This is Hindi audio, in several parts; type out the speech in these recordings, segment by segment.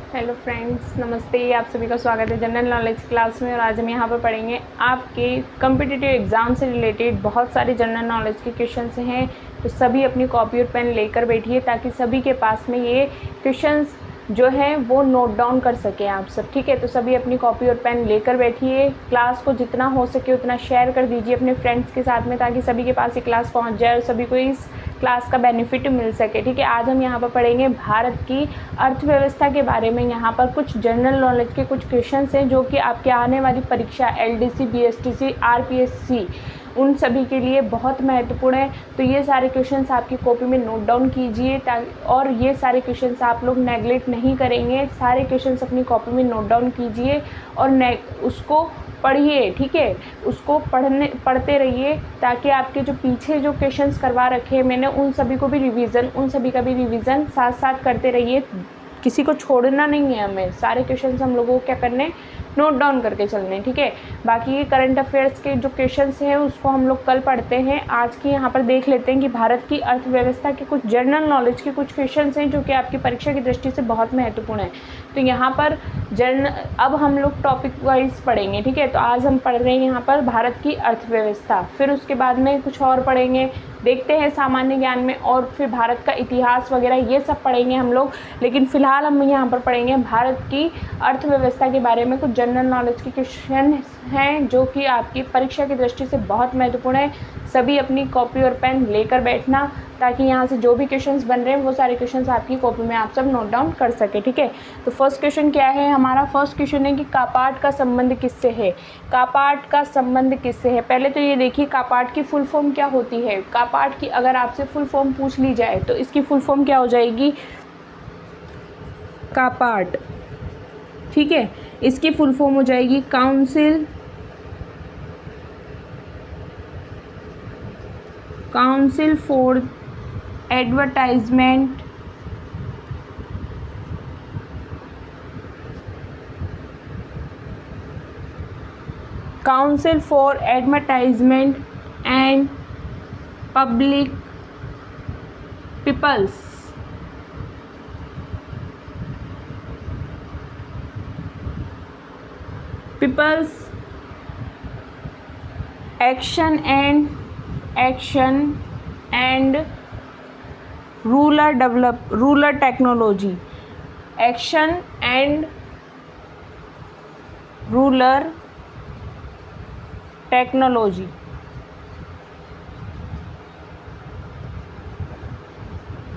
हेलो फ्रेंड्स, नमस्ते। आप सभी का स्वागत है जनरल नॉलेज क्लास में। और आज हम यहाँ पर पढ़ेंगे आपके कम्पिटिटिव एग्ज़ाम से रिलेटेड बहुत सारे जनरल नॉलेज के क्वेश्चंस हैं। तो सभी अपनी कॉपी और पेन लेकर बैठिए ताकि सभी के पास में ये क्वेश्चंस जो हैं वो नोट डाउन कर सकें आप सब। ठीक है, तो सभी अपनी कॉपी और पेन लेकर बैठिए। क्लास को जितना हो सके उतना शेयर कर दीजिए अपने फ्रेंड्स के साथ में ताकि सभी के पास ये क्लास पहुँच जाए और सभी को इस क्लास का बेनिफिट मिल सके। ठीक है, आज हम यहाँ पर पढ़ेंगे भारत की अर्थव्यवस्था के बारे में। यहाँ पर कुछ जनरल नॉलेज के कुछ क्वेश्चंस हैं जो कि आपके आने वाली परीक्षा एलडीसी, बीएसटीसी, आरपीएससी उन सभी के लिए बहुत महत्वपूर्ण है। तो ये सारे क्वेश्चंस आपकी कॉपी में नोट डाउन कीजिए और ये सारे क्वेश्चंस आप लोग नेगलेक्ट नहीं करेंगे। सारे क्वेश्चंस अपनी कॉपी में नोट डाउन कीजिए और उसको पढ़िए। ठीक है, उसको पढ़ते रहिए ताकि आपके जो पीछे जो क्वेश्चंस करवा रखे हैं मैंने उन सभी का भी रिवीजन साथ साथ करते रहिए। किसी को छोड़ना नहीं है हमें। सारे क्वेश्चंस हम लोगों को क्या करने, नोट डाउन करके चलने। ठीक है, बाकी ये करंट अफेयर्स के जो क्वेश्चंस हैं उसको हम लोग कल पढ़ते हैं। आज की यहाँ पर देख लेते हैं कि भारत की अर्थव्यवस्था के कुछ जनरल नॉलेज के कुछ क्वेश्चंस हैं जो कि आपकी परीक्षा की दृष्टि से बहुत महत्वपूर्ण है। तो यहाँ पर अब हम लोग टॉपिक वाइज पढ़ेंगे। ठीक है, तो आज हम पढ़ रहे हैं यहाँ पर भारत की अर्थव्यवस्था, फिर उसके बाद में कुछ और पढ़ेंगे, देखते हैं सामान्य ज्ञान में, और फिर भारत का इतिहास वगैरह ये सब पढ़ेंगे हम लोग। लेकिन फ़िलहाल हम यहाँ पर पढ़ेंगे भारत की अर्थव्यवस्था के बारे में। कुछ जनरल नॉलेज के क्वेश्चन हैं जो कि आपकी परीक्षा की दृष्टि से बहुत महत्वपूर्ण है। सभी अपनी कॉपी और पेन लेकर बैठना ताकि यहाँ से जो भी क्वेश्चंस बन रहे हैं वो सारे क्वेश्चंस आपकी कॉपी में आप सब नोट डाउन कर सके। ठीक है, तो फर्स्ट क्वेश्चन क्या है हमारा? फर्स्ट क्वेश्चन है कि कापाट का संबंध किससे है? कापाट का संबंध किससे है? पहले तो ये देखिए कापाट की फुल फॉर्म क्या होती है। कापाट की अगर आपसे फुल फॉर्म पूछ ली जाए तो इसकी फुल फॉर्म क्या हो जाएगी? कापाट। ठीक है, इसकी फुल फॉर्म हो जाएगी council for advertisement and public people's action and rural technology. Action and rural technology.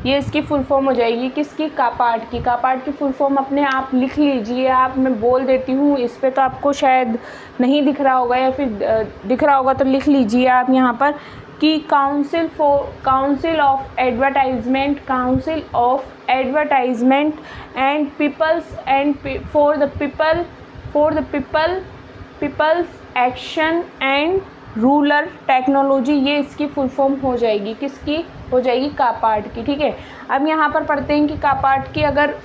ये इसकी फुल फॉर्म हो जाएगी किसकी? कापाट की। कापाट की फुल फॉर्म अपने आप लिख लीजिए आप, मैं बोल देती हूँ। इस पे तो आपको शायद नहीं दिख रहा होगा या फिर दिख रहा होगा तो लिख लीजिए आप यहाँ पर कि council of advertisement and people's and for the people's action and rural technology. ये इसकी फुल फॉर्म हो जाएगी किसकी? हो जाएगी कापाट की। ठीक है, अब यहाँ पर पढ़ते हैं कि कापाट की अगर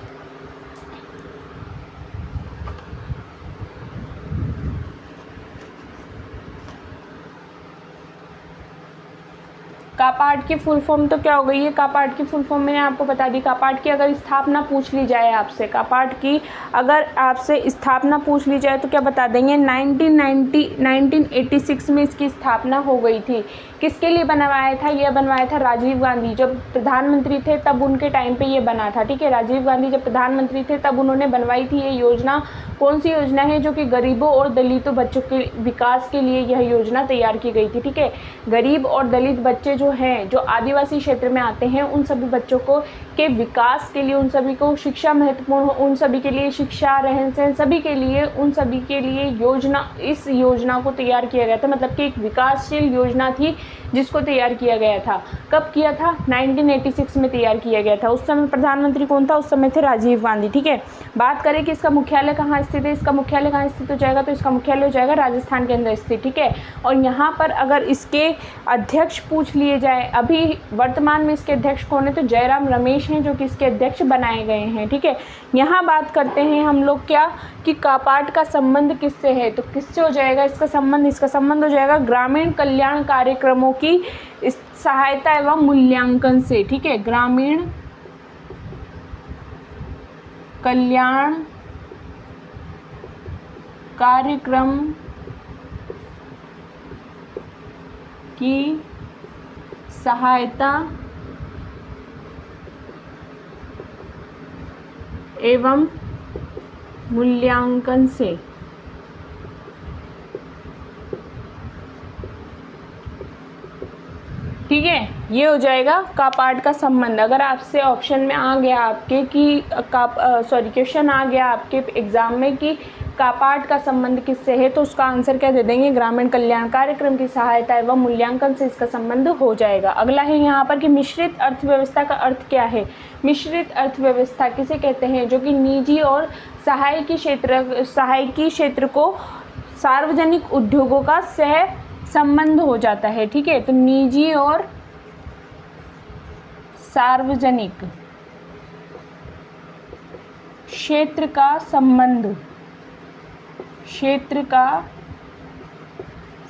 कापाट की फुल फॉर्म तो क्या हो गई है? कापाट की फुल फॉर्म मैंने आपको बता दी। कापाट की अगर स्थापना पूछ ली जाए आपसे, कापाट की अगर आपसे स्थापना पूछ ली जाए तो क्या बता देंगे? 1986 में इसकी स्थापना हो गई थी। किसके लिए बनवाया था? यह बनवाया था राजीव गांधी जब प्रधानमंत्री थे, तब उनके टाइम पे ये बना था। ठीक है, राजीव गांधी जब प्रधानमंत्री थे तब उन्होंने बनवाई थी ये योजना। कौन सी योजना है? जो कि गरीबों और दलितों बच्चों के विकास के लिए यह योजना तैयार की गई थी। ठीक है, गरीब और दलित बच्चे जो हैं, जो आदिवासी क्षेत्र में आते हैं, उन सभी बच्चों को के विकास के लिए, उन सभी को शिक्षा महत्वपूर्ण हो, उन सभी के लिए शिक्षा, रहन सहन, सभी के लिए, उन सभी के लिए इस योजना को तैयार किया गया था। मतलब कि एक विकासशील योजना थी जिसको तैयार किया गया था। कब किया था? 1986 में तैयार किया गया था। उस समय प्रधानमंत्री कौन था? उस समय थे राजीव गांधी। ठीक है, बात करें कि इसका मुख्यालय कहाँ स्थित है। इसका मुख्यालय कहाँ स्थित हो जाएगा? तो इसका मुख्यालय हो जाएगा राजस्थान के अंदर स्थित। ठीक है, और यहाँ पर अगर इसके अध्यक्ष पूछ लिए जाए, अभी वर्तमान में इसके अध्यक्ष कौन है? तो जयराम रमेश हैं जो कि इसके अध्यक्ष बनाए गए हैं। ठीक है, यहाँ बात करते हैं हम लोग क्या कि कापाट का संबंध किससे है? तो किससे हो जाएगा इसका संबंध हो जाएगा ग्रामीण कल्याण कार्यक्रमों की सहायता एवं मूल्यांकन से। ठीक है, ग्रामीण कल्याण कार्यक्रम की सहायता एवं मूल्यांकन से। ठीक है, ये हो जाएगा का पार्ट का संबंध। अगर आपसे ऑप्शन में आ गया आपके कि क्वेश्चन आ गया आपके एग्जाम में कि का पार्ट का संबंध किससे है, तो उसका आंसर क्या दे देंगे, ग्रामीण कल्याण कार्यक्रम की सहायता एवं मूल्यांकन से इसका संबंध हो जाएगा। अगला है यहाँ पर कि मिश्रित अर्थव्यवस्था का अर्थ क्या है। मिश्रित अर्थव्यवस्था किसे कहते हैं, जो कि निजी और सहायकी क्षेत्र को सार्वजनिक उद्योगों का सह संबंध हो जाता है। ठीक है, तो निजी और सार्वजनिक क्षेत्र का संबंध, क्षेत्र का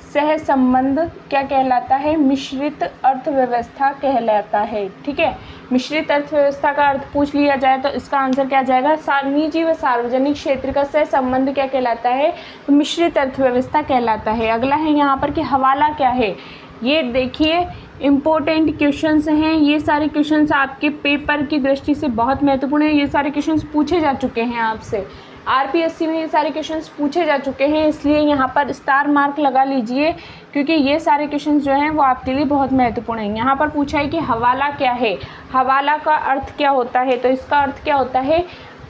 सह संबंध क्या कहलाता है, मिश्रित अर्थव्यवस्था कहलाता है। ठीक है, मिश्रित अर्थव्यवस्था का अर्थ पूछ लिया जाए तो इसका आंसर क्या जाएगा, निजी व सार्वजनिक क्षेत्र का सह संबंध क्या कहलाता है, तो मिश्रित अर्थव्यवस्था कहलाता है। अगला है यहाँ पर कि हवाला क्या है। ये देखिए इम्पोर्टेंट क्वेश्चंस हैं, ये सारे क्वेश्चंस आपके पेपर की दृष्टि से बहुत महत्वपूर्ण है। ये सारे क्वेश्चंस पूछे जा चुके हैं आपसे, आरपीएससी में ये सारे क्वेश्चंस पूछे जा चुके हैं, इसलिए यहाँ पर स्टार मार्क लगा लीजिए, क्योंकि ये सारे क्वेश्चंस जो हैं वो आपके लिए बहुत महत्वपूर्ण हैं। यहाँ पर पूछा है कि हवाला क्या है, हवाला का अर्थ क्या होता है, तो इसका अर्थ क्या होता है,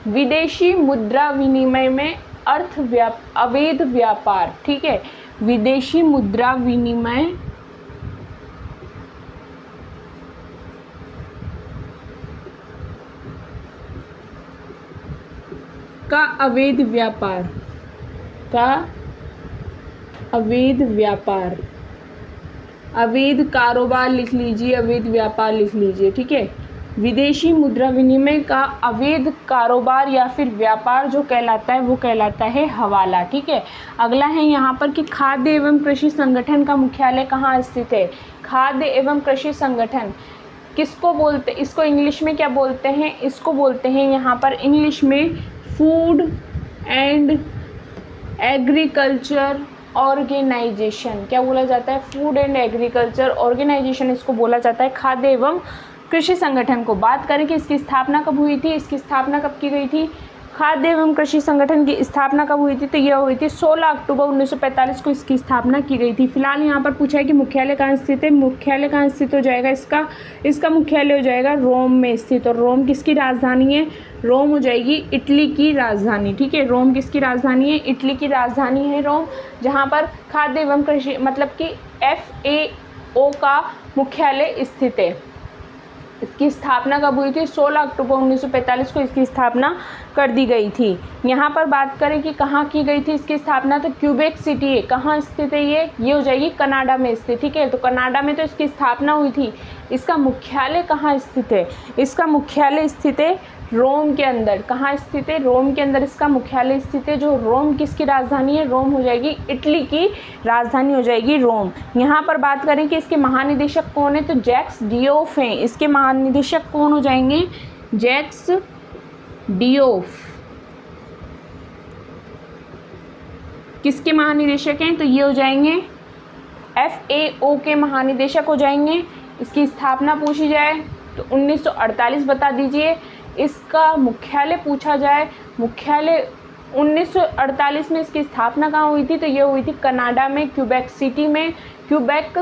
विदेशी मुद्रा विनिमय में अवैध व्यापार। ठीक है, विदेशी मुद्रा विनिमय का अवैध व्यापार, अवैध कारोबार लिख लीजिए, अवैध व्यापार लिख लीजिए। ठीक है, विदेशी मुद्रा विनिमय का अवैध कारोबार या फिर व्यापार जो कहलाता है वो कहलाता है हवाला। ठीक है, अगला है यहाँ पर कि खाद्य एवं कृषि संगठन का मुख्यालय कहाँ स्थित है। खाद्य एवं कृषि संगठन किसको बोलते, इसको इंग्लिश में क्या बोलते हैं, इसको बोलते हैं यहाँ पर इंग्लिश में फूड एंड एग्रीकल्चर ऑर्गेनाइजेशन। क्या बोला जाता है, फूड एंड एग्रीकल्चर ऑर्गेनाइजेशन इसको बोला जाता है, खाद्य एवं कृषि संगठन को। बात करें कि इसकी स्थापना कब हुई थी, इसकी स्थापना कब की गई थी, खाद्य एवं कृषि संगठन की स्थापना कब हुई थी, तो यह हुई थी 16 अक्टूबर 1945 को इसकी स्थापना की गई थी। फिलहाल यहाँ पर पूछा है कि मुख्यालय कहाँ स्थित है, मुख्यालय कहाँ स्थित हो जाएगा, इसका मुख्यालय हो जाएगा रोम में स्थित। और रोम किसकी राजधानी है, रोम हो जाएगी इटली की राजधानी। ठीक है, रोम किसकी राजधानी है, इटली की राजधानी है रोम, जहाँ पर खाद्य एवं कृषि मतलब कि FAO का मुख्यालय स्थित है। इसकी स्थापना कब हुई थी, 16 अक्टूबर 1945 को इसकी स्थापना कर दी गई थी। यहाँ पर बात करें कि कहाँ की गई थी इसकी स्थापना, तो क्यूबेक सिटी है, कहाँ स्थित है ये हो जाएगी कनाडा में स्थित। ठीक है, तो कनाडा में तो इसकी स्थापना हुई थी। इसका मुख्यालय कहाँ स्थित है, इसका मुख्यालय स्थित है रोम के अंदर। कहाँ स्थित है, रोम के अंदर इसका मुख्यालय स्थित है। जो रोम किसकी राजधानी है, रोम हो जाएगी इटली की राजधानी हो जाएगी रोम। यहाँ पर बात करें कि इसके महानिदेशक कौन है, तो जैक्स डियोफ हैं। इसके महानिदेशक कौन हो जाएंगे, जैक्स डियोफ। किसके महानिदेशक हैं, तो ये हो जाएंगे FAO के महानिदेशक हो जाएंगे। इसकी स्थापना पूछी जाए तो 1948 बता दीजिए। इसका मुख्यालय पूछा जाए, मुख्यालय 1948 में इसकी स्थापना कहाँ हुई थी, तो ये हुई थी कनाडा में, क्यूबेक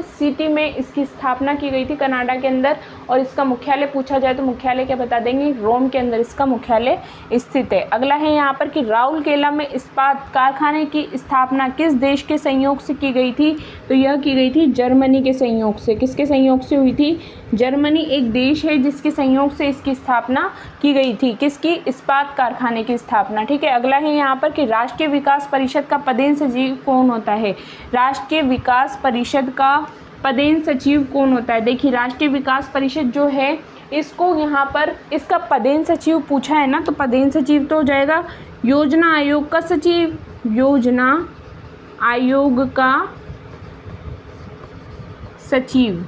सिटी में इसकी स्थापना की गई थी कनाडा के अंदर। और इसका मुख्यालय पूछा जाए तो मुख्यालय क्या बता देंगे, रोम के अंदर इसका मुख्यालय स्थित है। अगला है यहाँ पर कि राउरकेला में इस्पात कारखाने की स्थापना किस देश के संयोग से की गई थी, तो यह की गई थी जर्मनी के संयोग से। किसके संयोग से हुई थी, जर्मनी एक देश है जिसके संयोग से इसकी स्थापना की गई थी, किसकी, इस्पात कारखाने की स्थापना। ठीक है, अगला है यहाँ पर कि राष्ट्रीय विकास परिषद का पदेन सचिव कौन होता है। राष्ट्रीय विकास परिषद का पदेन सचिव कौन होता है। देखिए राष्ट्रीय विकास परिषद जो है इसको यहाँ पर इसका पदेन सचिव पूछा है ना, तो पदेन सचिव तो हो जाएगा योजना आयोग का सचिव, योजना आयोग का सचिव।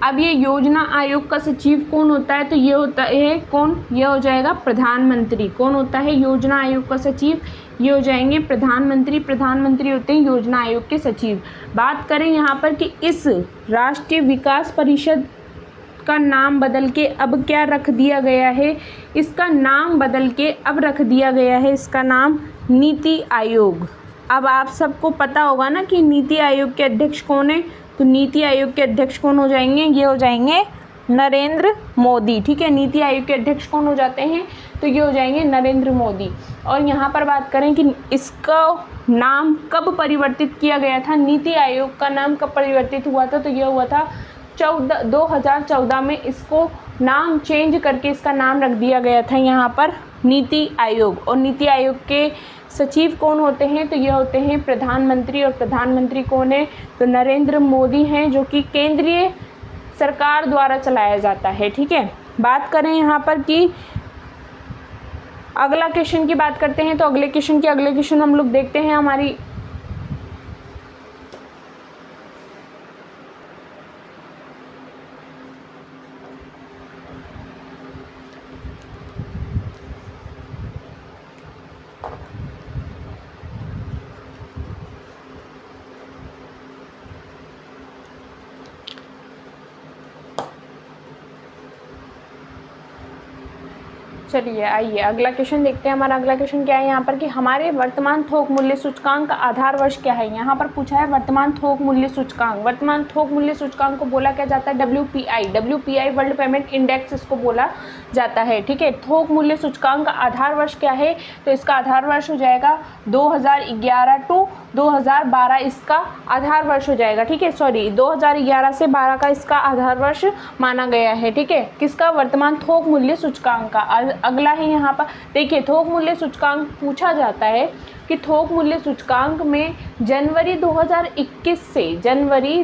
अब ये योजना आयोग का सचिव कौन होता है, तो ये होता है कौन, ये हो जाएगा प्रधानमंत्री। कौन होता है योजना आयोग का सचिव, ये हो जाएंगे प्रधानमंत्री। प्रधानमंत्री होते हैं योजना आयोग के सचिव। बात करें यहाँ पर कि इस राष्ट्रीय विकास परिषद का नाम बदल के अब क्या रख दिया गया है, इसका नाम बदल के अब रख दिया गया है इसका नाम नीति आयोग। अब आप सबको पता होगा ना कि नीति आयोग के अध्यक्ष कौन है, तो नीति आयोग के अध्यक्ष कौन हो जाएंगे, ये हो जाएंगे नरेंद्र मोदी। ठीक है, नीति आयोग के अध्यक्ष कौन हो जाते हैं, तो ये हो जाएंगे नरेंद्र मोदी। और यहाँ पर बात करें कि इसका नाम कब परिवर्तित किया गया था, नीति आयोग का नाम कब परिवर्तित हुआ था, तो ये हुआ था 2014 में इसको नाम चेंज करके इसका नाम रख दिया गया था यहाँ पर नीति आयोग। और नीति आयोग के सचिव कौन होते हैं, तो ये होते हैं प्रधानमंत्री। और प्रधानमंत्री कौन है, तो नरेंद्र मोदी हैं, जो कि केंद्रीय सरकार द्वारा चलाया जाता है। ठीक है, बात करें यहाँ पर कि अगला क्वेश्चन की बात करते हैं, तो अगले क्वेश्चन हम लोग देखते हैं हमारी चलिए आइए अगला क्वेश्चन देखते हैं। हमारा अगला क्वेश्चन क्या है यहाँ पर कि हमारे वर्तमान थोक मूल्य सूचकांक का आधार वर्ष क्या है। यहाँ पर पूछा है वर्तमान थोक मूल्य सूचकांक। वर्तमान थोक मूल्य सूचकांक को बोला क्या जाता है, WPI वर्ल्ड पेमेंट इंडेक्स इसको बोला जाता है। ठीक है, थोक मूल्य सूचकांक का आधार वर्ष क्या है, तो इसका आधार वर्ष हो जाएगा 2011 टू 2012 इसका आधार वर्ष हो जाएगा। ठीक है, सॉरी 2011 से 12 का इसका आधार वर्ष माना गया है। ठीक है, किसका, वर्तमान थोक मूल्य सूचकांक का। अगला है यहाँ पर देखिए, थोक मूल्य सूचकांक पूछा जाता है कि थोक मूल्य सूचकांक में जनवरी 2021 से जनवरी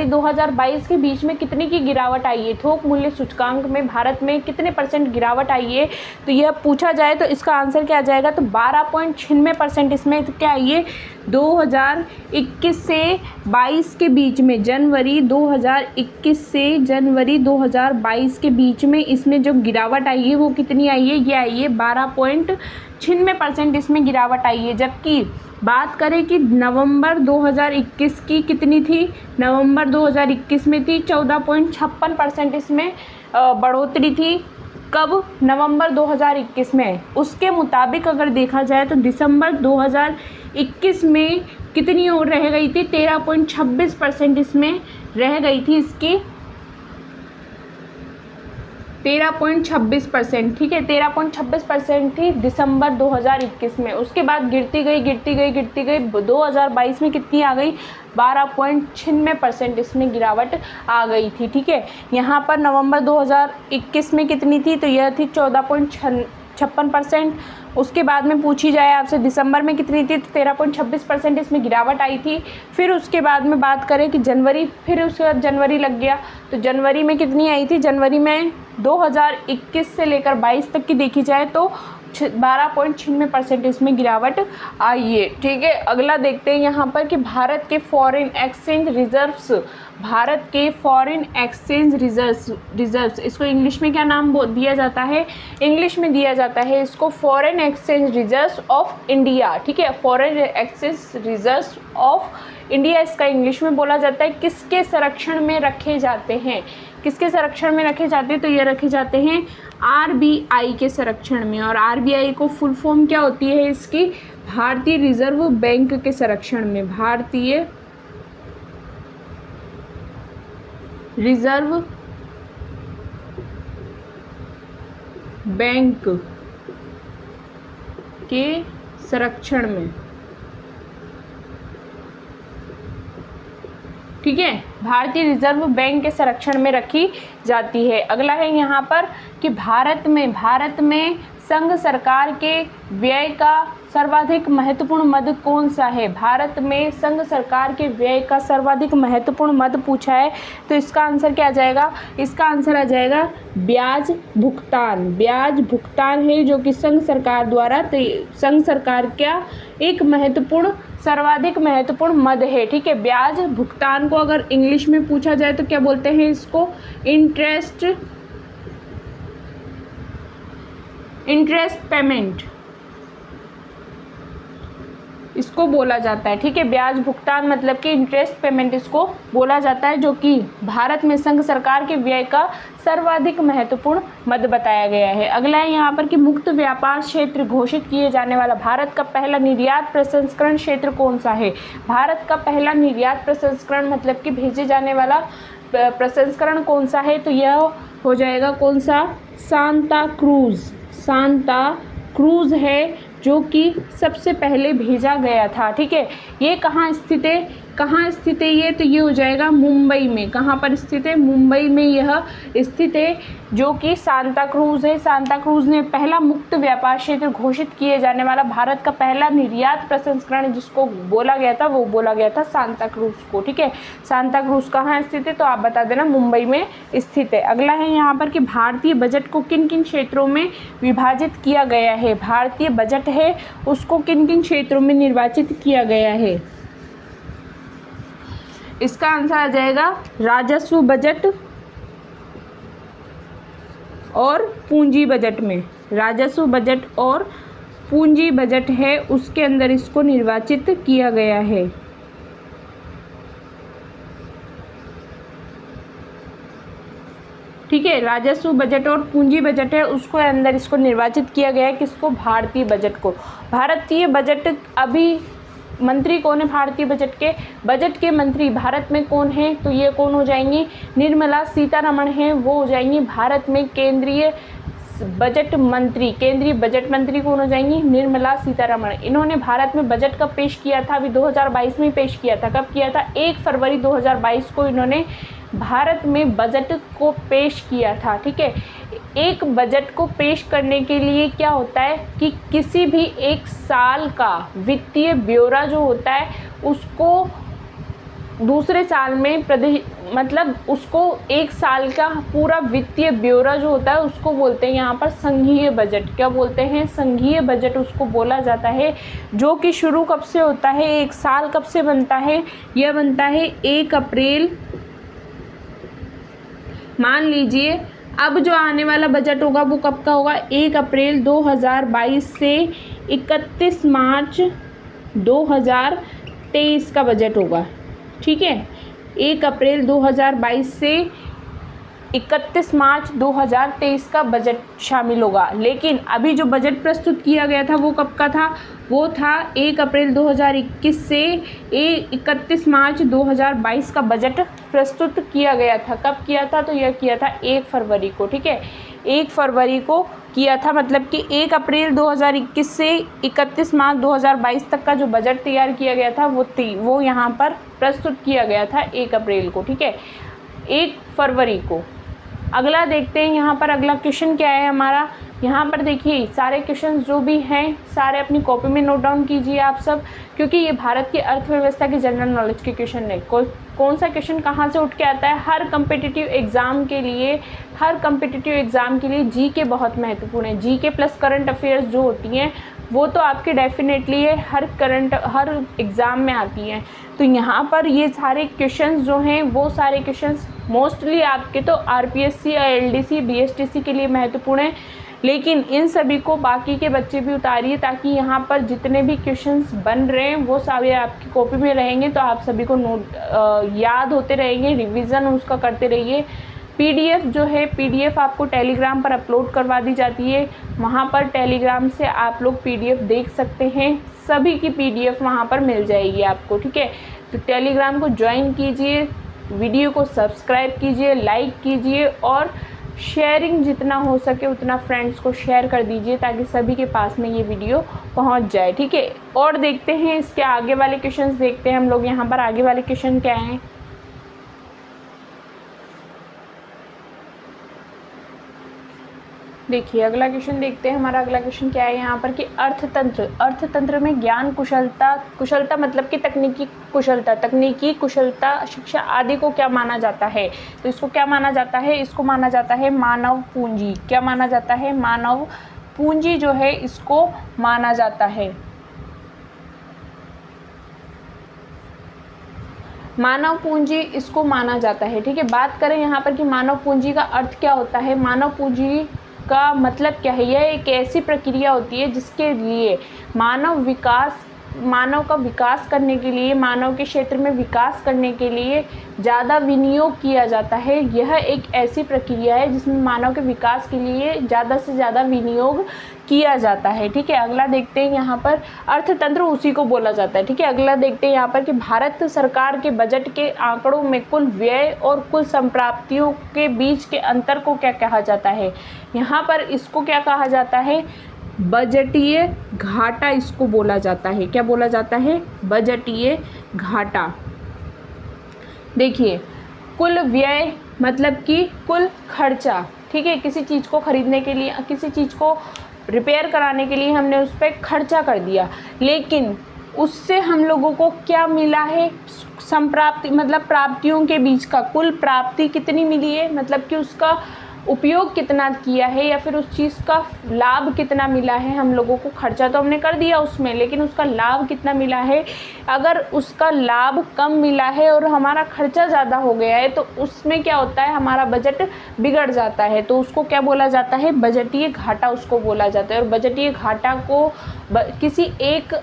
2022 के बीच में कितने की गिरावट आई है। थोक मूल्य सूचकांक में भारत में कितने % गिरावट आई है, तो यह पूछा जाए तो इसका आंसर क्या आ जाएगा, तो 12.96% इसमें तो क्या आई है 2021 से 22 के बीच में, जनवरी 2021 से जनवरी 2022 के बीच में इसमें जो गिरावट आई है वो कितनी आई है, ये आई है 12.96% इसमें गिरावट आई है। जबकि बात करें कि नवंबर 2021 की कितनी थी, नवंबर 2021 में थी 14.56% इसमें बढ़ोतरी थी। कब, नवंबर 2021 में। उसके मुताबिक अगर देखा जाए तो दिसंबर 2021 में कितनी और रह गई थी, 13.26% इसमें रह गई थी इसकी, 13.26%। ठीक है, 13.26% थी दिसंबर 2021 में। उसके बाद गिरती गई 2022 में कितनी आ गई, 12.96% इसमें गिरावट आ गई थी। ठीक है, यहाँ पर नवंबर 2021 में कितनी थी, तो यह थी 14.56%। उसके बाद में पूछी जाए आपसे दिसंबर में कितनी थी, तो 13.26% इसमें गिरावट आई थी। फिर उसके बाद में बात करें कि जनवरी, फिर उसके बाद जनवरी लग गया, तो जनवरी में कितनी आई थी, जनवरी में 2021 से लेकर 22 तक की देखी जाए तो 12.96% इसमें गिरावट आई है। ठीक है, अगला देखते हैं यहाँ पर कि भारत के फॉरेन एक्सचेंज रिजर्व्स, भारत के फॉरेन एक्सचेंज रिजर्व्स इसको इंग्लिश में क्या नाम दिया जाता है, इंग्लिश में दिया जाता है इसको foreign exchange reserves of India. ठीक है, foreign exchange reserves of India इसका इंग्लिश में बोला जाता है। किसके संरक्षण में रखे जाते हैं, किसके संरक्षण में रखे जाते हैं, तो ये रखे जाते हैं RBI के संरक्षण में। और RBI को फुल फॉर्म क्या होती है इसकी, भारतीय रिजर्व बैंक के संरक्षण में, भारतीय रिजर्व बैंक के संरक्षण में। ठीक है, भारतीय रिजर्व बैंक के संरक्षण में रखी जाती है। अगला है यहाँ पर कि भारत में संघ सरकार के व्यय का सर्वाधिक महत्वपूर्ण मद कौन सा है। भारत में संघ सरकार के व्यय का सर्वाधिक महत्वपूर्ण मद पूछा है, तो इसका आंसर क्या आ जाएगा, इसका आंसर आ जाएगा ब्याज भुगतान। ब्याज भुगतान है जो कि संघ सरकार द्वारा, संघ सरकार का एक महत्वपूर्ण सर्वाधिक महत्वपूर्ण मद है। ठीक है, ब्याज भुगतान को अगर इंग्लिश में पूछा जाए तो क्या बोलते हैं इसको? इंटरेस्ट पेमेंट इसको बोला जाता है। ठीक है, ब्याज भुगतान मतलब कि इंटरेस्ट पेमेंट इसको बोला जाता है, जो कि भारत में संघ सरकार के व्यय का सर्वाधिक महत्वपूर्ण मद बताया गया है। अगला है यहाँ पर कि मुक्त व्यापार क्षेत्र घोषित किए जाने वाला भारत का पहला निर्यात प्रसंस्करण क्षेत्र कौन सा है? भारत का पहला निर्यात प्रसंस्करण मतलब कि भेजे जाने वाला प्रसंस्करण कौन सा है? तो यह हो जाएगा कौन सा? सांता क्रूज है, जो कि सबसे पहले भेजा गया था। ठीक है, ये कहाँ स्थित है? ये तो ये हो जाएगा मुंबई में। कहाँ पर स्थित है? मुंबई में यह स्थित है, जो कि सांता क्रूज है। सांता क्रूज ने पहला मुक्त व्यापार क्षेत्र घोषित किए जाने वाला भारत का पहला निर्यात प्रसंस्करण जिसको बोला गया था वो बोला गया था सांता क्रूज को। ठीक है, सांता क्रूज कहाँ स्थित है? तो आप बता देना, मुंबई में स्थित है। अगला है यहाँ पर कि भारतीय बजट को किन किन क्षेत्रों में विभाजित किया गया है? भारतीय बजट है उसको किन किन क्षेत्रों में निर्वाचित किया गया है? इसका आंसर आ जाएगा राजस्व बजट और पूंजी बजट में। राजस्व बजट और पूंजी बजट है उसके अंदर इसको निर्वाचित किया गया है। ठीक है, राजस्व बजट और पूंजी बजट है उसको अंदर इसको निर्वाचित किया गया है। किसको? भारतीय बजट को। भारतीय बजट अभी मंत्री कौन है? भारतीय बजट के मंत्री भारत में कौन है? तो ये कौन हो जाएंगी? निर्मला सीतारमण है, वो हो जाएंगी भारत में केंद्रीय बजट मंत्री कौन हो जाएंगी? निर्मला सीतारमण। इन्होंने भारत में बजट कब पेश किया था? अभी 2022 में पेश किया था। कब किया था? 1 फरवरी 2022 को इन्होंने भारत में बजट को पेश किया था। ठीक है, एक बजट को पेश करने के लिए क्या होता है कि किसी भी एक साल का वित्तीय ब्यौरा जो होता है उसको दूसरे साल में मतलब उसको एक साल का पूरा वित्तीय ब्यौरा जो होता है उसको बोलते हैं यहाँ पर संघीय बजट। क्या बोलते हैं? संघीय बजट उसको बोला जाता है, जो कि शुरू कब से होता है? एक साल कब से बनता है? यह बनता है 1 अप्रैल। मान लीजिए अब जो आने वाला बजट होगा वो कब का होगा? 1 अप्रैल 2022 से 31 मार्च 2023 का बजट होगा। ठीक है, 1 अप्रैल 2022 से 31 मार्च 2023 का बजट शामिल होगा। लेकिन अभी जो बजट प्रस्तुत किया गया था वो कब का था? वो था 1 अप्रैल 2021 से 31 मार्च 2022 का बजट प्रस्तुत किया गया था। कब किया था? तो यह किया था 1 फरवरी को। ठीक है, 1 फरवरी को किया था, मतलब कि 1 अप्रैल 2021 से 31 मार्च 2022 तक का जो बजट तैयार किया गया था वो यहाँ पर प्रस्तुत किया गया था 1 अप्रैल को। ठीक है, 1 फरवरी को। अगला देखते हैं यहाँ पर अगला क्वेश्चन क्या है हमारा। यहाँ पर देखिए सारे क्वेश्चन जो भी हैं सारे अपनी कॉपी में नोट डाउन कीजिए आप सब, क्योंकि ये भारत की अर्थव्यवस्था के जनरल नॉलेज के क्वेश्चन है। कौन सा क्वेश्चन कहाँ से उठ के आता है? हर कम्पिटिटिव एग्ज़ाम के लिए जीके बहुत महत्वपूर्ण है। जीके प्लस करंट अफेयर्स जो होती हैं वो तो आपके डेफिनेटली हर एग्ज़ाम में आती हैं। तो यहाँ पर ये सारे क्वेश्चंस जो हैं वो सारे क्वेश्चंस मोस्टली आपके तो आरपीएससी, एलडीसी, बीएसटीसी के लिए महत्वपूर्ण है, लेकिन इन सभी को बाकी के बच्चे भी उतारिए ताकि यहाँ पर जितने भी क्वेश्चंस बन रहे हैं वो सारे आपकी कॉपी में रहेंगे, तो आप सभी को याद होते रहेंगे, रिवीजन उसका करते रहिए। पीडीएफ जो है पीडीएफ आपको टेलीग्राम पर अपलोड करवा दी जाती है, वहाँ पर टेलीग्राम से आप लोग पीडीएफ देख सकते हैं। सभी की पीडीएफ वहाँ पर मिल जाएगी आपको। ठीक है, तो टेलीग्राम को ज्वाइन कीजिए, वीडियो को सब्सक्राइब कीजिए, लाइक कीजिए और शेयरिंग जितना हो सके उतना फ्रेंड्स को शेयर कर दीजिए ताकि सभी के पास में ये वीडियो पहुंच जाए। ठीक है, और देखते हैं इसके आगे वाले क्वेश्चंस देखते हैं हम लोग। यहाँ पर आगे वाले क्वेश्चन क्या हैं? देखिए अगला क्वेश्चन देखते हैं। हमारा अगला क्वेश्चन क्या है यहाँ पर कि अर्थतंत्र में ज्ञान कुशलता मतलब कि तकनीकी कुशलता, शिक्षा आदि को क्या माना जाता है? तो इसको क्या माना जाता है? इसको माना जाता है मानव पूंजी। क्या माना जाता है? मानव पूंजी जो है इसको माना जाता है। मानव पूंजी इसको माना जाता है। ठीक है, बात करें यहाँ पर कि मानव पूंजी का अर्थ क्या होता है। मानव पूंजी का मतलब क्या है, यह एक ऐसी प्रक्रिया होती है जिसके लिए मानव का विकास करने के लिए, मानव के क्षेत्र में विकास करने के लिए ज़्यादा विनियोग किया जाता है। यह एक ऐसी प्रक्रिया है जिसमें मानव के विकास के लिए ज़्यादा से ज़्यादा विनियोग किया जाता है। ठीक है, अगला देखते हैं यहाँ पर अर्थतंत्र उसी को बोला जाता है। ठीक है, अगला देखते हैं यहाँ पर कि भारत सरकार के बजट के आंकड़ों में कुल व्यय और कुल संप्राप्तियों के बीच के अंतर को क्या कहा जाता है। यहाँ पर इसको क्या कहा जाता है, बजटीय घाटा इसको बोला जाता है। क्या बोला जाता है, बजटीय घाटा। देखिए, कुल व्यय मतलब कि कुल खर्चा। ठीक है, किसी चीज़ को खरीदने के लिए, किसी चीज़ को रिपेयर कराने के लिए हमने उस पर खर्चा कर दिया, लेकिन उससे हम लोगों को क्या मिला है, संप्राप्ति मतलब प्राप्तियों के बीच का कुल प्राप्ति कितनी मिली है, मतलब कि उसका उपयोग कितना किया है या फिर उस चीज़ का लाभ कितना मिला है हम लोगों को। खर्चा तो हमने कर दिया उसमें, लेकिन उसका लाभ कितना मिला है। अगर उसका लाभ कम मिला है और हमारा खर्चा ज़्यादा हो गया है तो उसमें क्या होता है, हमारा बजट बिगड़ जाता है। तो उसको क्या बोला जाता है, बजटीय घाटा उसको बोला जाता है। और बजटीय घाटा को किसी एक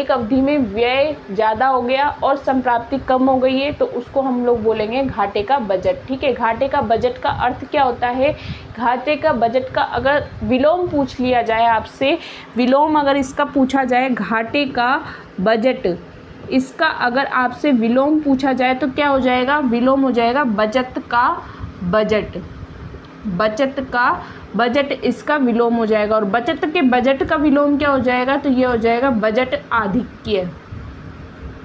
अवधि में व्यय ज़्यादा हो गया और संप्राप्ति कम हो गई है तो उसको हम लोग बोलेंगे घाटे का बजट। ठीक है, घाटे का बजट का अर्थ क्या होता है, घाटे का बजट का अगर विलोम पूछ लिया जाए आपसे, विलोम अगर इसका पूछा जाए, घाटे का बजट, इसका अगर आपसे विलोम पूछा जाए तो क्या हो जाएगा, विलोम हो जाएगा बचत का बजट। बचत का बजट इसका विलोम हो जाएगा। और बचत के बजट का विलोम क्या हो जाएगा, तो ये हो जाएगा बजट आधिक्य,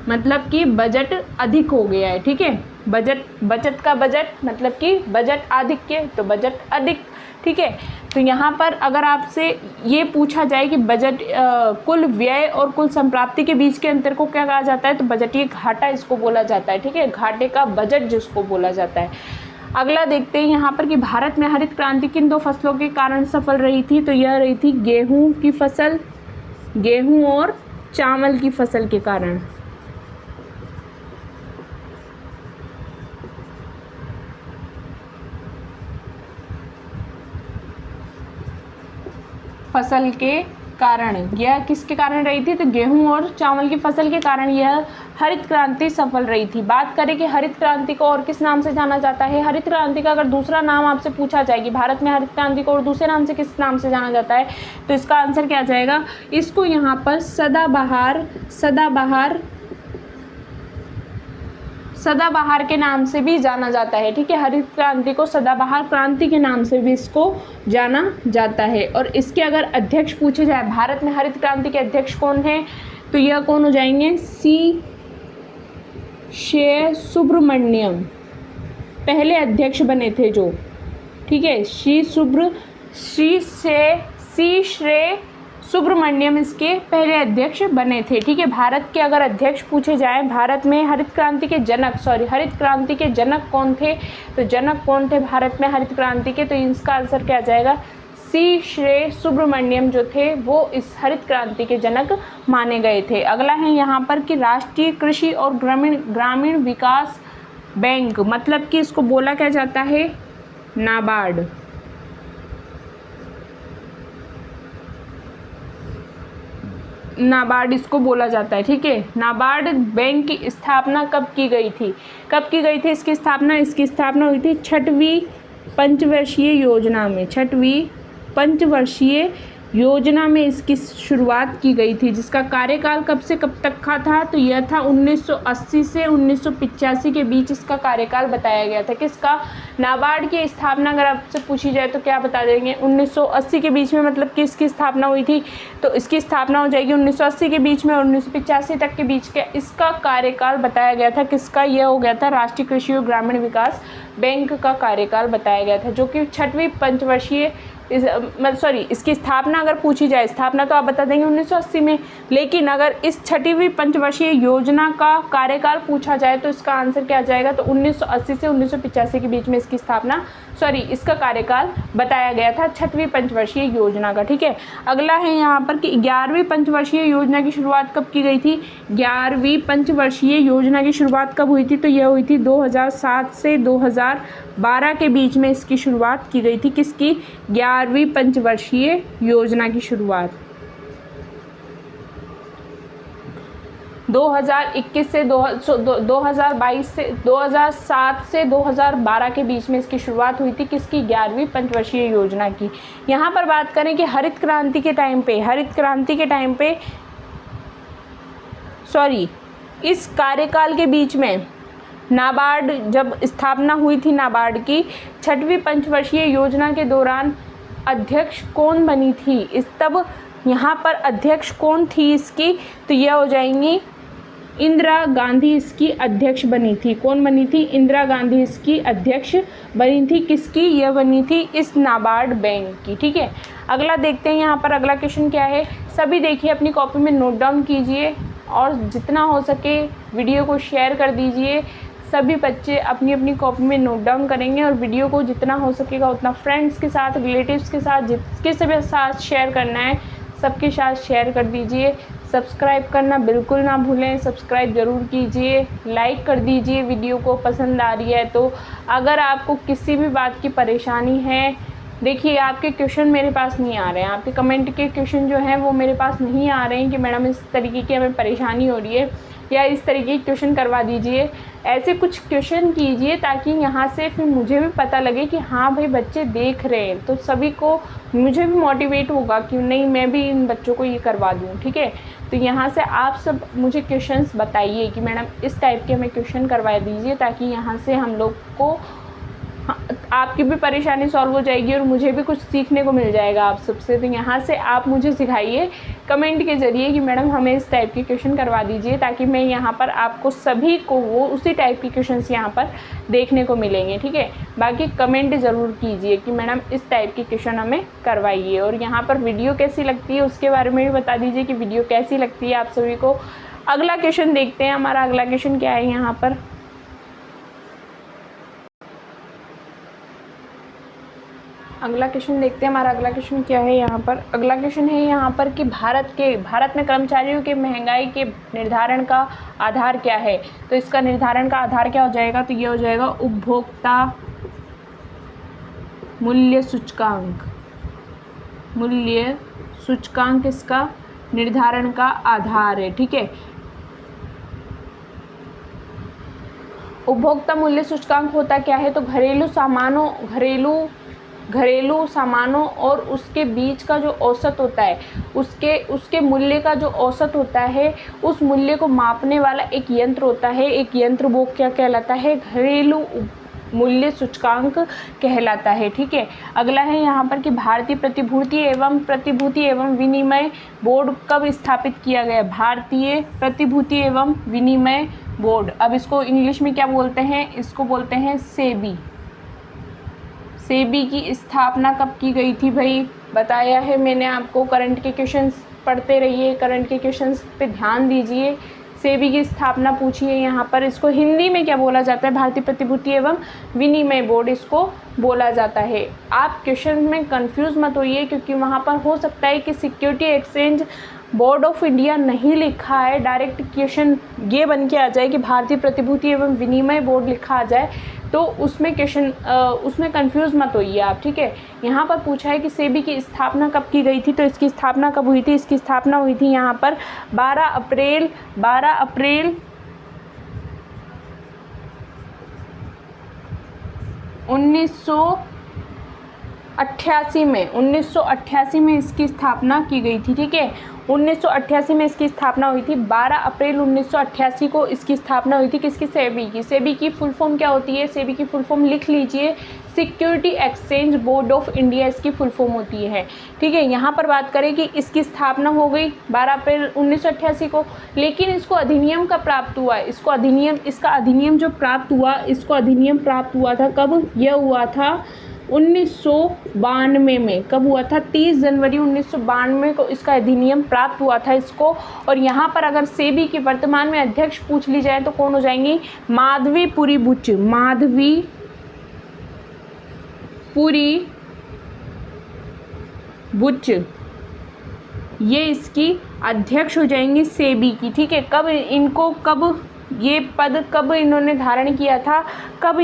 मतलब कि बजट अधिक हो गया है। ठीक है, बचत का बजट मतलब कि बजट आधिक्य, तो बजट अधिक। ठीक है, तो यहाँ पर अगर आपसे ये पूछा जाए कि बजट कुल व्यय और कुल संप्राप्ति के बीच के अंतर को क्या कहा जाता है, तो बजटीय घाटा इसको बोला जाता है। ठीक है, घाटे का बजट जिसको बोला जाता है। अगला देखते हैं यहाँ पर कि भारत में हरित क्रांति किन दो फसलों के कारण सफल रही थी, तो यह रही थी गेहूं की फसल, गेहूं और चावल की फसल के कारण। फसल के कारण, यह किसके कारण रही थी, तो गेहूं और चावल की फसल के कारण यह हरित क्रांति सफल रही थी। बात करें कि हरित क्रांति को और किस नाम से जाना जाता है। हरित क्रांति का अगर दूसरा नाम आपसे पूछा जाए कि भारत में हरित क्रांति को और दूसरे नाम से किस नाम से जाना जाता है, तो इसका आंसर क्या आ जाएगा, इसको यहाँ पर सदाबहार के नाम से भी जाना जाता है। ठीक है, हरित क्रांति को सदाबहार क्रांति के नाम से भी इसको जाना जाता है। और इसके अगर अध्यक्ष पूछे जाए, भारत में हरित क्रांति के अध्यक्ष कौन है, तो यह कौन हो जाएंगे, श्री सुब्रमण्यम पहले अध्यक्ष बने थे जो। ठीक है, श्री सुब्रमण्यम इसके पहले अध्यक्ष बने थे। ठीक है, भारत के अगर अध्यक्ष पूछे जाए, भारत में हरित क्रांति के जनक कौन थे, तो जनक कौन थे भारत में हरित क्रांति के, तो इसका आंसर क्या आ जाएगा, श्री सुब्रमण्यम जो थे वो इस हरित क्रांति के जनक माने गए थे। अगला है यहाँ पर कि राष्ट्रीय कृषि और ग्रामीण विकास बैंक, मतलब कि इसको बोला क्या जाता है, नाबार्ड। नाबार्ड इसको बोला जाता है। ठीक है, नाबार्ड बैंक की स्थापना कब की गई थी, इसकी स्थापना हुई थी 6वीं पंचवर्षीय योजना में इसकी शुरुआत की गई थी, जिसका कार्यकाल कब से कब तक का था, तो यह था 1980 से 1985 के बीच इसका कार्यकाल बताया गया था। किसका, नाबार्ड की स्थापना अगर आपसे पूछी जाए तो क्या बता देंगे, 1980 के बीच में, मतलब कि इसकी स्थापना हुई थी, तो इसकी स्थापना हो जाएगी 1980 के बीच में और 1985 तक के बीच का इसका कार्यकाल बताया गया था। किसका, यह हो गया था राष्ट्रीय कृषि और ग्रामीण विकास बैंक का कार्यकाल बताया गया था, जो कि 6वीं पंचवर्षीय इसकी स्थापना अगर पूछी जाए, स्थापना तो आप बता देंगे 1980 में, लेकिन अगर इस छठवीं पंचवर्षीय योजना का कार्यकाल पूछा जाए तो इसका आंसर क्या आ जाएगा, तो 1980 से 1985 के बीच में इसकी स्थापना, इसका कार्यकाल बताया गया था छठवीं पंचवर्षीय योजना का। ठीक है, अगला है यहाँ पर कि 11वीं पंचवर्षीय योजना की शुरुआत कब की गई थी। 11वीं पंचवर्षीय योजना की शुरुआत कब हुई थी, तो यह हुई थी 2007 से 2012 के बीच में इसकी शुरुआत की गई थी। किसकी, 11वीं पंचवर्षीय योजना की शुरुआत 2021 से 2022 से 2007 से 2012 के बीच में इसकी शुरुआत हुई थी। किसकी, 11वीं पंचवर्षीय योजना की। यहाँ पर बात करें कि हरित क्रांति के टाइम पे इस कार्यकाल के बीच में नाबार्ड जब स्थापना हुई थी, नाबार्ड की छठवीं पंचवर्षीय योजना के दौरान अध्यक्ष कौन बनी थी, तब यहाँ पर अध्यक्ष कौन थी इसकी, तो यह हो जाएंगी इंदिरा गांधी इसकी अध्यक्ष बनी थी। कौन बनी थी, इंदिरा गांधी इसकी अध्यक्ष बनी थी। किसकी, यह बनी थी इस नाबार्ड बैंक की। ठीक है, अगला देखते हैं यहाँ पर अगला क्वेश्चन क्या है। सभी देखिए अपनी कॉपी में नोट डाउन कीजिए और जितना हो सके वीडियो को शेयर कर दीजिए। सभी बच्चे अपनी अपनी कॉपी में नोट डाउन करेंगे और वीडियो को जितना हो सकेगा उतना फ्रेंड्स के साथ, रिलेटिव्स के साथ, जिसके से साथ शेयर करना है सबके साथ शेयर कर दीजिए। सब्सक्राइब करना बिल्कुल ना भूलें, सब्सक्राइब ज़रूर कीजिए, लाइक कर दीजिए वीडियो को पसंद आ रही है तो। अगर आपको किसी भी बात की परेशानी है, देखिए आपके क्वेश्चन मेरे पास नहीं आ रहे हैं, आपके कमेंट के क्वेश्चन जो हैं वो मेरे पास नहीं आ रहे हैं कि मैडम इस तरीके की हमें परेशानी हो रही है या इस तरीके के क्वेश्चन करवा दीजिए। ऐसे कुछ क्वेश्चन कीजिए ताकि यहाँ से फिर मुझे भी पता लगे कि हाँ भाई बच्चे देख रहे हैं, तो सभी को, मुझे भी मोटिवेट होगा कि नहीं मैं भी इन बच्चों को ये करवा दूँ। ठीक है, तो यहाँ से आप सब मुझे क्वेश्चंस बताइए कि मैडम इस टाइप के हमें क्वेश्चन करवा दीजिए ताकि यहाँ से हम लोग को आपकी भी परेशानी सॉल्व हो जाएगी और मुझे भी कुछ सीखने को मिल जाएगा आप सबसे। तो यहाँ से आप मुझे सिखाइए कमेंट के ज़रिए कि मैडम हमें इस टाइप के क्वेश्चन करवा दीजिए ताकि मैं यहाँ पर आपको सभी को वो उसी टाइप के क्वेश्चंस यहाँ पर देखने को मिलेंगे। ठीक है, बाकी कमेंट ज़रूर कीजिए कि मैडम इस टाइप के क्वेश्चन हमें करवाइए। और यहाँ पर वीडियो कैसी लगती है उसके बारे में भी बता दीजिए कि वीडियो कैसी लगती है आप सभी को। अगला क्वेश्चन देखते हैं, हमारा अगला क्वेश्चन क्या है यहाँ पर। अगला क्वेश्चन देखते हैं, हमारा अगला क्वेश्चन क्या है यहाँ पर। अगला क्वेश्चन है यहाँ पर कि भारत में कर्मचारियों के महंगाई के निर्धारण का आधार क्या है। तो इसका निर्धारण का आधार क्या हो जाएगा, तो ये हो जाएगा उपभोक्ता मूल्य सूचकांक। मूल्य सूचकांक इसका निर्धारण का आधार है। ठीक है, उपभोक्ता मूल्य सूचकांक होता क्या है, तो घरेलू सामानों और उसके बीच का जो औसत होता है, उसके मूल्य का जो औसत होता है, उस मूल्य को मापने वाला एक यंत्र होता है। एक यंत्र वो क्या कहलाता है, घरेलू मूल्य सूचकांक कहलाता है। ठीक है, अगला है यहाँ पर कि भारतीय प्रतिभूति एवं विनिमय बोर्ड कब स्थापित किया गया। भारतीय प्रतिभूति एवं विनिमय बोर्ड, अब इसको इंग्लिश में क्या बोलते हैं, इसको बोलते हैं सेबी। सेबी की स्थापना कब की गई थी भाई, बताया है मैंने आपको। करंट के क्वेश्चंस पढ़ते रहिए, करंट के क्वेश्चंस पे ध्यान दीजिए। सेबी की स्थापना पूछिए यहाँ पर, इसको हिंदी में क्या बोला जाता है, भारतीय प्रतिभूति एवं विनिमय बोर्ड इसको बोला जाता है। आप क्वेश्चन में कंफ्यूज मत होइए क्योंकि वहाँ पर हो सकता है कि security exchange board of India नहीं लिखा है, डायरेक्ट क्वेश्चन ये बन के आ जाए कि भारतीय प्रतिभूति एवं विनिमय बोर्ड लिखा आ जाए, तो उसमें उसमें कंफ्यूज मत होइए आप। ठीक है, यहाँ पर पूछा है कि सेबी की स्थापना कब की गई थी, तो इसकी स्थापना कब हुई थी, इसकी स्थापना हुई थी यहाँ पर 12 अप्रैल 1988 में इसकी स्थापना की गई थी। ठीक है, 1988 में इसकी स्थापना हुई थी। 12 अप्रैल 1988 को इसकी स्थापना हुई थी। किसकी, सेबी की। सेबी की फुल फॉर्म क्या होती है, सेबी की फुल फॉर्म लिख लीजिए, security exchange board of India इसकी फुल फॉर्म होती है। ठीक है, यहाँ पर बात करें कि इसकी स्थापना हो गई 12 अप्रैल 1988 को, लेकिन इसको अधिनियम का प्राप्त हुआ है। इसका अधिनियम जो प्राप्त हुआ, इसको अधिनियम प्राप्त हुआ था कब, यह हुआ था 1992 में। कब हुआ था? 30 जनवरी 1992 को इसका अधिनियम प्राप्त हुआ था इसको। और यहाँ पर अगर सेबी की वर्तमान में अध्यक्ष पूछ ली जाए तो कौन हो जाएंगी? माधवीपुरी बुच। माधवीपुरी बुच ये इसकी अध्यक्ष हो जाएंगी सेबी की। ठीक है, कब ये पद कब इन्होंने धारण किया था? कब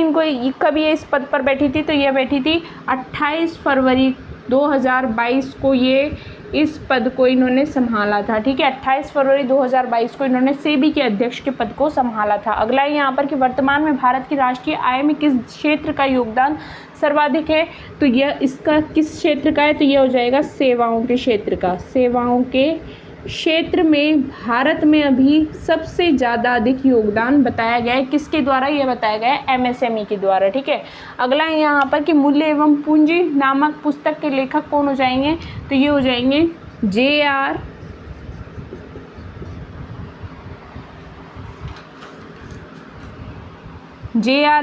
ये इस पद पर बैठी थी? तो ये बैठी थी 28 फरवरी 2022 को ये इस पद को इन्होंने संभाला था। ठीक है, 28 फरवरी 2022 को इन्होंने सेबी के अध्यक्ष के पद को संभाला था। अगला है यहाँ पर कि वर्तमान में भारत की राष्ट्रीय आय में किस क्षेत्र का योगदान सर्वाधिक है? तो यह इसका किस क्षेत्र का है? तो यह हो जाएगा सेवाओं के क्षेत्र का। सेवाओं के क्षेत्र में भारत में अभी सबसे ज़्यादा अधिक योगदान बताया गया है। किसके द्वारा? यह बताया गया है एमएसएमई के द्वारा। ठीक है, अगला है यहाँ पर कि मूल्य एवं पूंजी नामक पुस्तक के लेखक कौन हो जाएंगे? तो ये हो जाएंगे जे.आर.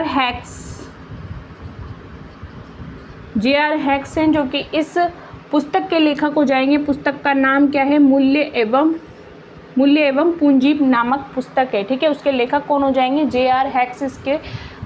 हैक्स हैं, जो कि इस पुस्तक के लेखक हो जाएंगे। पुस्तक का नाम क्या है? मूल्य एवं पूंजी नामक पुस्तक है। ठीक है, उसके लेखक कौन हो जाएंगे? जे.आर. हैक्स इसके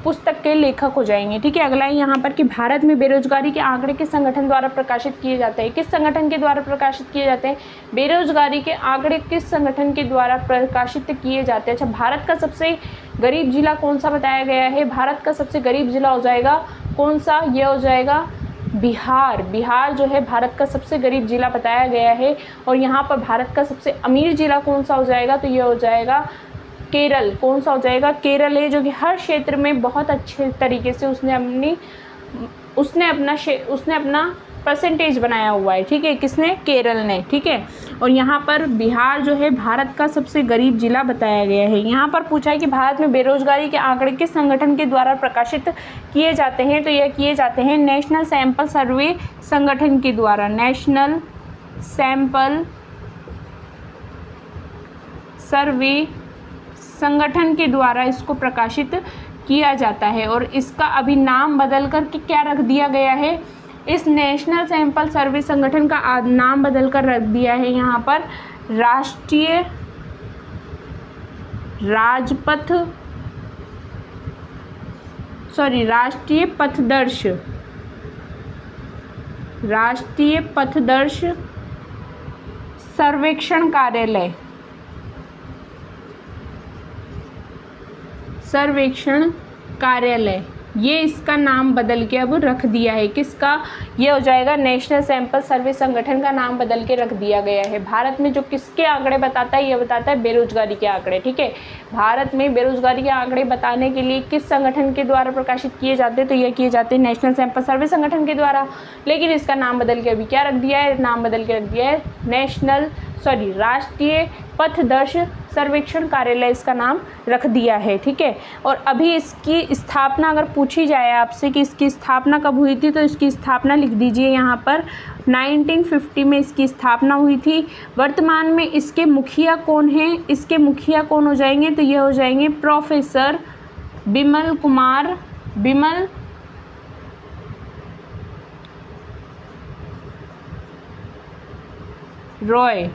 पुस्तक के लेखक हो जाएंगे। ठीक है, अगला है यहाँ पर कि भारत में बेरोजगारी के आंकड़े किस संगठन द्वारा प्रकाशित किए जाते हैं? किस संगठन के द्वारा प्रकाशित किए जाते हैं? बेरोजगारी के आंकड़े किस संगठन के द्वारा प्रकाशित किए जाते हैं? अच्छा, भारत का सबसे गरीब जिला कौन सा बताया गया है? भारत का सबसे गरीब जिला हो जाएगा कौन सा? यह हो जाएगा बिहार। बिहार जो है भारत का सबसे गरीब जिला बताया गया है। और यहाँ पर भारत का सबसे अमीर जिला कौन सा हो जाएगा? तो यह हो जाएगा केरल। कौन सा हो जाएगा? केरल है, जो कि हर क्षेत्र में बहुत अच्छे तरीके से उसने अपना परसेंटेज बनाया हुआ है। ठीक है, किसने? केरल ने। ठीक है, और यहाँ पर बिहार जो है भारत का सबसे गरीब जिला बताया गया है। यहाँ पर पूछा है कि भारत में बेरोजगारी के आंकड़े किस संगठन के द्वारा प्रकाशित किए जाते हैं? तो यह किए जाते हैं नेशनल सैंपल सर्वे संगठन के द्वारा। नेशनल सैंपल सर्वे संगठन के द्वारा इसको प्रकाशित किया जाता है। और इसका अभी नाम बदल कर के क्या रख दिया गया है? इस नेशनल सैंपल सर्वे संगठन का नाम बदल कर रख दिया है यहाँ पर राष्ट्रीय पथदर्श सर्वेक्षण कार्यालय ये इसका नाम बदल के अब रख दिया है। किसका? ये हो जाएगा नेशनल सैंपल सर्वे संगठन का नाम बदल के रख दिया गया है। भारत में जो किसके आंकड़े बताता है? ये बताता है बेरोजगारी के आंकड़े। ठीक है, भारत में बेरोजगारी के आंकड़े बताने के लिए किस संगठन के द्वारा प्रकाशित किए जाते हैं? तो ये किए जाते हैं नेशनल सैंपल सर्वे संगठन के द्वारा। लेकिन इसका नाम बदल के अभी क्या रख दिया है? नाम बदल के रख दिया है राष्ट्रीय पथदर्श सर्वेक्षण कार्यालय इसका नाम रख दिया है। ठीक है, और अभी इसकी स्थापना अगर पूछी जाए आपसे कि इसकी स्थापना कब हुई थी, तो इसकी स्थापना लिख दीजिए यहाँ पर 1950 में इसकी स्थापना हुई थी। वर्तमान में इसके मुखिया कौन हैं? इसके मुखिया कौन हो जाएंगे? तो ये हो जाएंगे प्रोफेसर बिमल रॉय।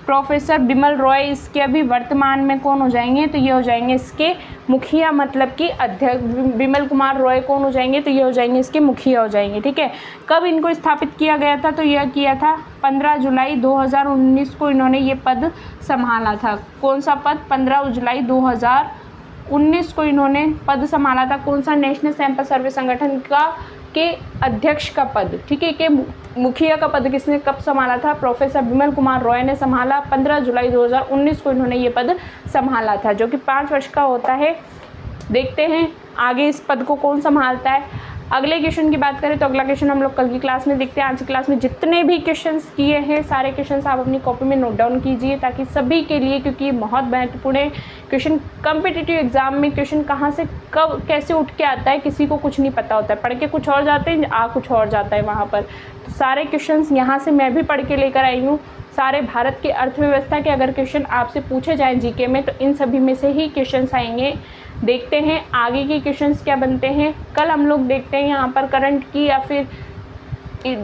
प्रोफेसर बिमल रॉय इसके अभी वर्तमान में कौन हो जाएंगे? तो ये हो जाएंगे इसके मुखिया, मतलब कि अध्यक्ष बिमल कुमार रॉय कौन हो जाएंगे? तो ये हो जाएंगे इसके मुखिया हो जाएंगे। ठीक है, कब इनको स्थापित किया गया था? तो यह किया था 15 जुलाई 2019 को इन्होंने ये पद संभाला था। कौन सा पद? 15 जुलाई 2019 को इन्होंने पद संभाला था। कौन सा? नेशनल सैंपल सर्वे संगठन के अध्यक्ष का पद। ठीक है, के मुखिया का पद किसने कब संभाला था? प्रोफेसर बिमल कुमार रॉय ने संभाला। 15 जुलाई 2019 को इन्होंने ये पद संभाला था, जो कि 5 वर्ष का होता है। देखते हैं आगे इस पद को कौन संभालता है। अगले क्वेश्चन की बात करें तो अगला क्वेश्चन हम लोग कल की क्लास में देखते हैं। आज की क्लास में जितने भी क्वेश्चंस किए हैं सारे क्वेश्चंस आप अपनी कॉपी में नोट डाउन कीजिए, ताकि सभी के लिए, क्योंकि ये बहुत महत्वपूर्ण है क्वेश्चन। कॉम्पिटिटिव एग्जाम में क्वेश्चन कहाँ से कब कैसे उठ के आता है किसी को कुछ नहीं पता होता है। पढ़ के कुछ और जाते हैं, आ कुछ और जाता है वहाँ पर। तो सारे क्वेश्चंस यहाँ से मैं भी पढ़ के लेकर आई हूँ। सारे भारत की अर्थव्यवस्था के अगर क्वेश्चन आपसे पूछे जाएँ जीके में, तो इन सभी में से ही क्वेश्चंस आएंगे। देखते हैं आगे के क्वेश्चंस क्या बनते हैं। कल हम लोग देखते हैं यहाँ पर करंट की या फिर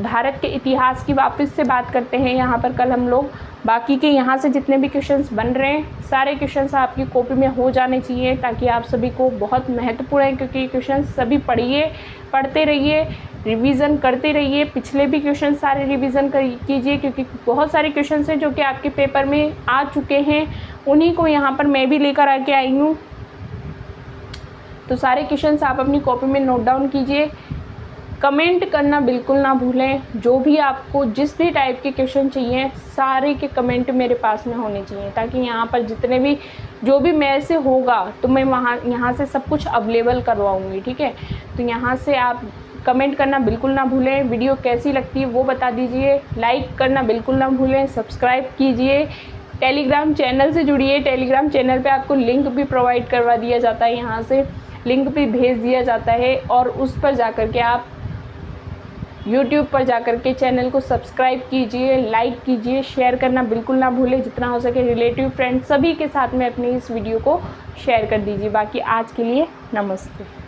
भारत के इतिहास की वापस से बात करते हैं। यहाँ पर कल हम लोग बाकी के यहाँ से जितने भी क्वेश्चंस बन रहे हैं सारे क्वेश्चंस आपकी कॉपी में हो जाने चाहिए, ताकि आप सभी को बहुत महत्वपूर्ण है, क्योंकि क्वेश्चंस सभी पढ़ते रहिए, रिवीजन करते रहिए। पिछले भी क्वेश्चन सारे रिवीजन कीजिए, क्योंकि बहुत सारे क्वेश्चन हैं जो कि आपके पेपर में आ चुके हैं, उन्हीं को यहाँ पर मैं भी लेकर आके आई हूँ। तो सारे क्वेश्चंस आप अपनी कॉपी में नोट डाउन कीजिए। कमेंट करना बिल्कुल ना भूलें। जो भी आपको जिस भी टाइप के क्वेश्चन चाहिए सारे के कमेंट मेरे पास में होने चाहिए, ताकि यहाँ पर जितने भी जो भी मेरे से होगा तो मैं यहाँ से सब कुछ अवेलेबल करवाऊँगी, ठीक है। तो यहाँ से आप कमेंट करना बिल्कुल ना भूलें। वीडियो कैसी लगती है वो बता दीजिए। लाइक करना बिल्कुल ना भूलें। सब्सक्राइब कीजिए। टेलीग्राम चैनल से जुड़िए। टेलीग्राम चैनल पे आपको लिंक भी प्रोवाइड करवा दिया जाता है, यहाँ से लिंक भी भेज दिया जाता है, और उस पर जाकर के आप YouTube पर जाकर के चैनल को सब्सक्राइब कीजिए, लाइक कीजिए, शेयर करना बिल्कुल ना भूलें। जितना हो सके रिलेटिव फ्रेंड्स सभी के साथ में अपनी इस वीडियो को शेयर कर दीजिए। बाकी आज के लिए नमस्ते।